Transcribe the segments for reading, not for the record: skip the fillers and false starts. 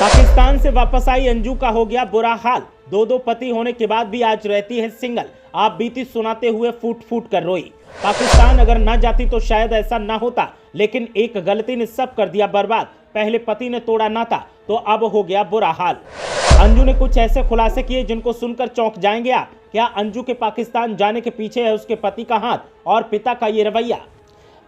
पाकिस्तान से वापस आई अंजू का हो गया बुरा हाल। दो पति होने के बाद भी आज रहती है सिंगल। आप बीती सुनाते हुए फूट फूट कर रोई। पाकिस्तान अगर न जाती तो शायद ऐसा न होता, लेकिन एक गलती ने सब कर दिया बर्बाद। पहले पति ने तोड़ा नाता तो अब हो गया बुरा हाल। अंजू ने कुछ ऐसे खुलासे किए जिनको सुनकर चौंक जाएंगे आप। क्या अंजू के पाकिस्तान जाने के पीछे है उसके पति का हाथ और पिता का ये रवैया?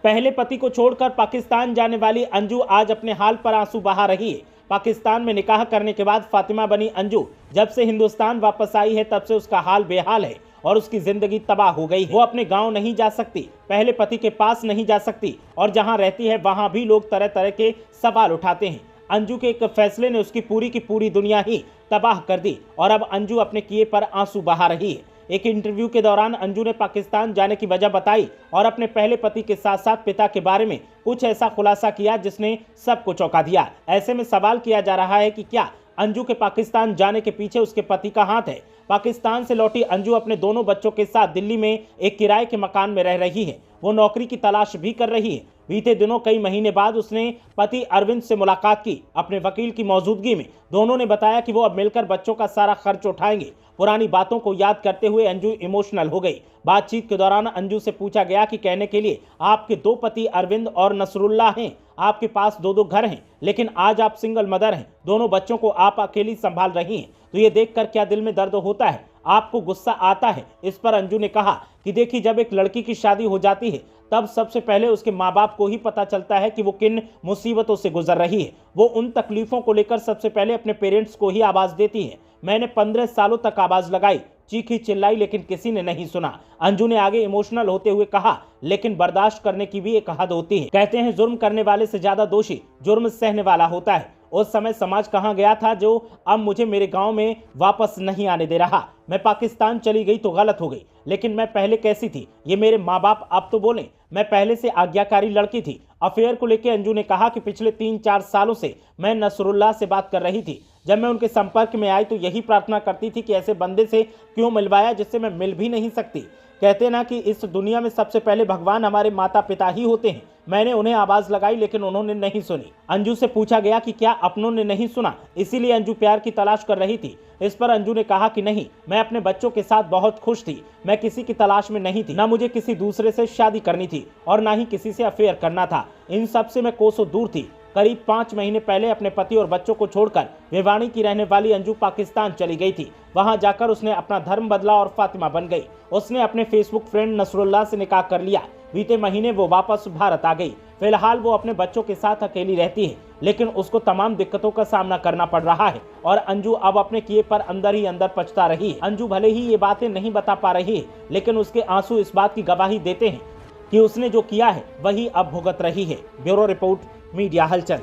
पहले पति को छोड़कर पाकिस्तान जाने वाली अंजू आज अपने हाल पर आंसू बहा रही है। पाकिस्तान में निकाह करने के बाद फातिमा बनी अंजू जब से हिंदुस्तान वापस आई है तब से उसका हाल बेहाल है और उसकी जिंदगी तबाह हो गई है। वो अपने गांव नहीं जा सकती, पहले पति के पास नहीं जा सकती और जहां रहती है वहां भी लोग तरह तरह के सवाल उठाते हैं। अंजू के एक फैसले ने उसकी पूरी दुनिया ही तबाह कर दी और अब अंजू अपने किए पर आंसू बहा रही है। एक इंटरव्यू के दौरान अंजू ने पाकिस्तान जाने की वजह बताई और अपने पहले पति के साथ साथ पिता के बारे में कुछ ऐसा खुलासा किया जिसने सबको चौंका दिया। ऐसे में सवाल किया जा रहा है कि क्या अंजू के पाकिस्तान जाने के पीछे उसके पति का हाथ है? पाकिस्तान से लौटी अंजू अपने दोनों बच्चों के साथ दिल्ली में एक किराए के मकान में रह रही है। वो नौकरी की तलाश भी कर रही है। बीते दिनों कई महीने बाद उसने पति अरविंद से मुलाकात की। अपने वकील की मौजूदगी में दोनों ने बताया कि वो अब मिलकर बच्चों का सारा खर्च उठाएंगे। पुरानी बातों को याद करते हुए अंजू इमोशनल हो गई। बातचीत के दौरान अंजू से पूछा गया कि कहने के लिए आपके दो पति अरविंद और नसरुल्लाह हैं, आपके पास दो घर हैं, लेकिन आज आप सिंगल मदर हैं, दोनों बच्चों को आप अकेली संभाल रही हैं, तो ये देखकर क्या दिल में दर्द होता है? आपको गुस्सा आता है? इस पर अंजू ने कहा कि देखिए, जब एक लड़की की शादी हो जाती है तब सबसे पहले उसके माँ बाप को ही पता चलता है कि वो किन मुसीबतों से गुजर रही है। वो उन तकलीफों को लेकर सबसे पहले अपने पेरेंट्स को ही आवाज देती है। मैंने 15 सालों तक आवाज लगाई, चीखी चिल्लाई, लेकिन किसी ने नहीं सुना। अंजू ने आगे इमोशनल होते हुए कहा, लेकिन बर्दाश्त करने की भी एक हद होती है। कहते हैं जुर्म करने वाले से ज्यादा दोषी जुर्म सहने वाला होता है। उस समय समाज कहाँ गया था जो अब मुझे मेरे गांव में वापस नहीं आने दे रहा? मैं पाकिस्तान चली गई तो गलत हो गई, लेकिन मैं पहले कैसी थी ये मेरे माँ बाप अब तो बोलें। मैं पहले से आज्ञाकारी लड़की थी। अफेयर को लेकर अंजू ने कहा कि पिछले 3-4 सालों से मैं नसरुल्लाह से बात कर रही थी। जब मैं उनके संपर्क में आई तो यही प्रार्थना करती थी कि ऐसे बंदे से क्यों मिलवाया जिससे मैं मिल भी नहीं सकती। कहते ना कि इस दुनिया में सबसे पहले भगवान हमारे माता पिता ही होते हैं। मैंने उन्हें आवाज लगाई लेकिन उन्होंने नहीं सुनी। अंजू से पूछा गया कि क्या अपनों ने नहीं सुना, इसीलिए अंजू प्यार की तलाश कर रही थी। इस पर अंजू ने कहा कि नहीं, मैं अपने बच्चों के साथ बहुत खुश थी। मैं किसी की तलाश में नहीं थी, ना मुझे किसी दूसरे से शादी करनी थी और ना ही किसी से अफेयर करना था। इन सब से मैं कोसों दूर थी। करीब 5 महीने पहले अपने पति और बच्चों को छोड़कर भिवानी की रहने वाली अंजू पाकिस्तान चली गई थी। वहां जाकर उसने अपना धर्म बदला और फातिमा बन गई। उसने अपने फेसबुक फ्रेंड नसरुल्लाह से निकाह कर लिया। बीते महीने वो वापस भारत आ गई। फिलहाल वो अपने बच्चों के साथ अकेली रहती है, लेकिन उसको तमाम दिक्कतों का सामना करना पड़ रहा है और अंजू अब अपने किए पर अंदर ही अंदर पछता रही है। अंजू भले ही ये बातें नहीं बता पा रही है, लेकिन उसके आंसू इस बात की गवाही देते हैं कि उसने जो किया है वही अब भुगत रही है। ब्यूरो रिपोर्ट, मीडिया हलचल।